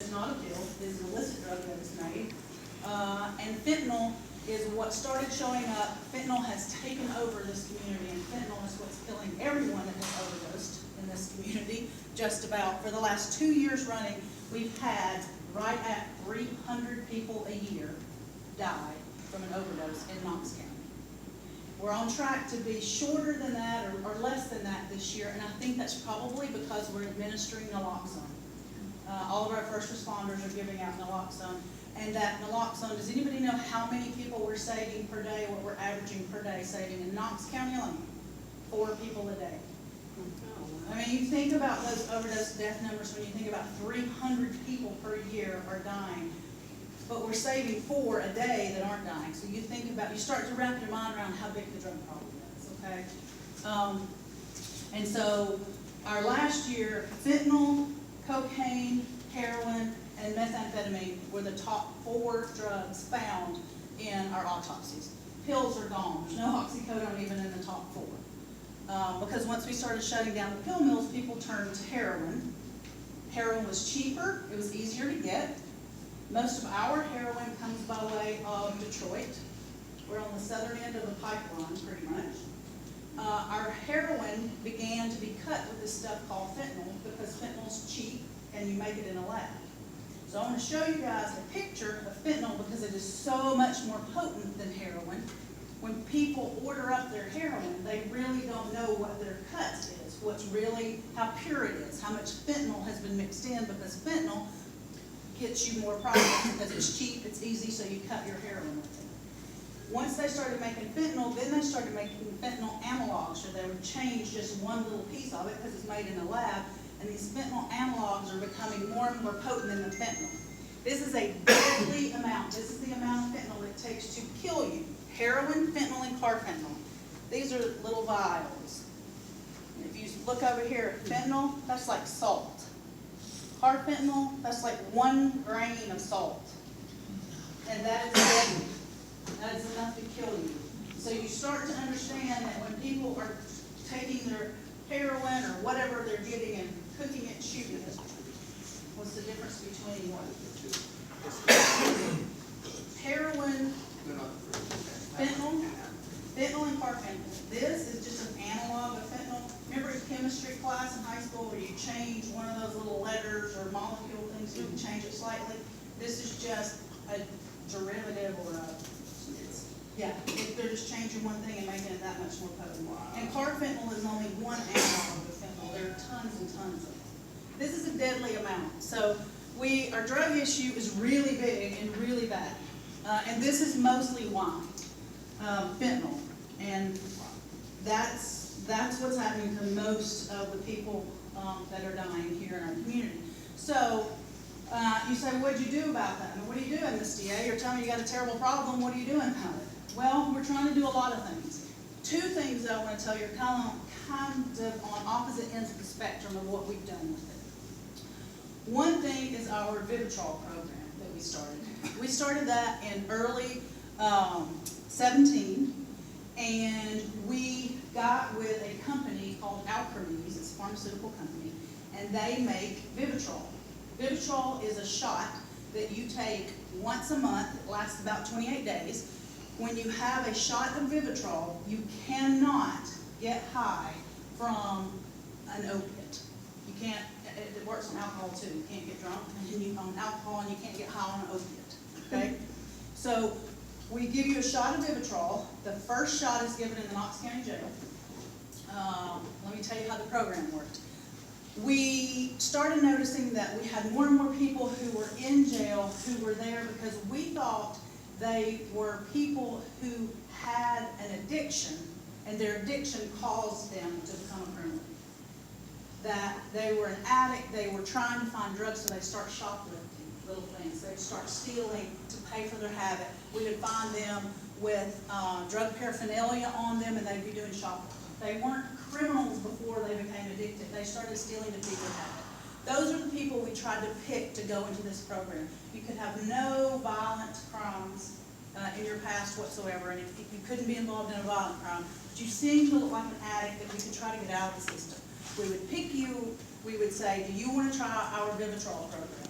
is not a pill, is an illicit drug that is made. And fentanyl is what started showing up. Fentanyl has taken over this community, and fentanyl is what's killing everyone that has overdosed in this community. Just about for the last 2 years running, we've had right at 300 people a year die from an overdose in Knox County. We're on track to be shorter than that or less than that this year, and I think that's probably because we're administering naloxone. All of our first responders are giving out naloxone, and that naloxone, does anybody know how many people we're saving per day, what we're averaging per day saving in Knox County alone? 4 people a day. I mean, you think about those overdose death numbers when you think about 300 people per year are dying. But we're saving 4 a day that aren't dying. So you think about, you start to wrap your mind around how big the drug problem is, okay? And so our last year, fentanyl, cocaine, heroin, and methamphetamine were the top 4 drugs found in our autopsies. Pills are gone. There's no oxycodone even in the top 4. Because once we started shutting down the pill mills, people turned to heroin. Heroin was cheaper. It was easier to get. Most of our heroin comes by way of Detroit. We're on the southern end of the pipeline, pretty much. Our heroin began to be cut with this stuff called fentanyl because fentanyl's cheap and you make it in a lab. So I want to show you guys a picture of fentanyl because it is so much more potent than heroin. When people order up their heroin, they really don't know what their cut is, what's really, how pure it is, how much fentanyl has been mixed in, because fentanyl gets you more profit because it's cheap, it's easy, so you cut your heroin with it. Once they started making fentanyl, then they started making fentanyl analogs, or they would change just one little piece of it because it's made in a lab, and these fentanyl analogs are becoming more and more potent than the fentanyl. This is a deadly amount. This is the amount of fentanyl it takes to kill you. Heroin, fentanyl, and carfentanil. These are little vials. And if you look over here, fentanyl, that's like salt. Carfentanil, that's like 1 grain of salt. And that is deadly. That is enough to kill you. So you start to understand that when people are taking their heroin or whatever they're getting and cooking it, shooting it, what's the difference between what? Heroin, fentanyl and carfentanil. This is just an analog of fentanyl. Remember in chemistry class in high school where you change one of those little letters or molecule things, you can change it slightly? This is just a derivative or they're just changing one thing and making it that much more potent. And carfentanil is only one analog of fentanyl. There are tons and tons of them. This is a deadly amount. So our drug issue is really big and really bad. And this is mostly why. Fentanyl. And that's what's happening to most of the people that are dying here in our community. So you say, what'd you do about that? I mean, what are you doing, Ms. DA? You're telling me you got a terrible problem. What are you doing about it? Well, we're trying to do a lot of things. 2 things that I want to tell you are kind of on opposite ends of the spectrum of what we've done with it. One thing is our Vivitrol program that we started. We started that in early 17, and we got with a company called Alkermes. It's a pharmaceutical company, and they make Vivitrol. Vivitrol is a shot that you take once a month. It lasts about 28 days. When you have a shot of Vivitrol, you cannot get high from an opiate. You can't, it works on alcohol too. You can't get drunk on alcohol and you can't get high on an opiate, okay? So we give you a shot of Vivitrol. The first shot is given in the Knox County Jail. Let me tell you how the program worked. We started noticing that we had more and more people who were in jail who were there because we thought they were people who had an addiction, and their addiction caused them to become a criminal. That they were an addict, they were trying to find drugs, so they start shoplifting little things. They'd start stealing to pay for their habit. We would find them with drug paraphernalia on them, and they'd be doing shoplifting. They weren't criminals before they became addicted. They started stealing to feed their habit. Those are the people we tried to pick to go into this program. You could have no violent crimes in your past whatsoever, and if you couldn't be involved in a violent crime, but you seemed to look like an addict that we could try to get out of the system. We would pick you, we would say, do you want to try our Vivitrol program?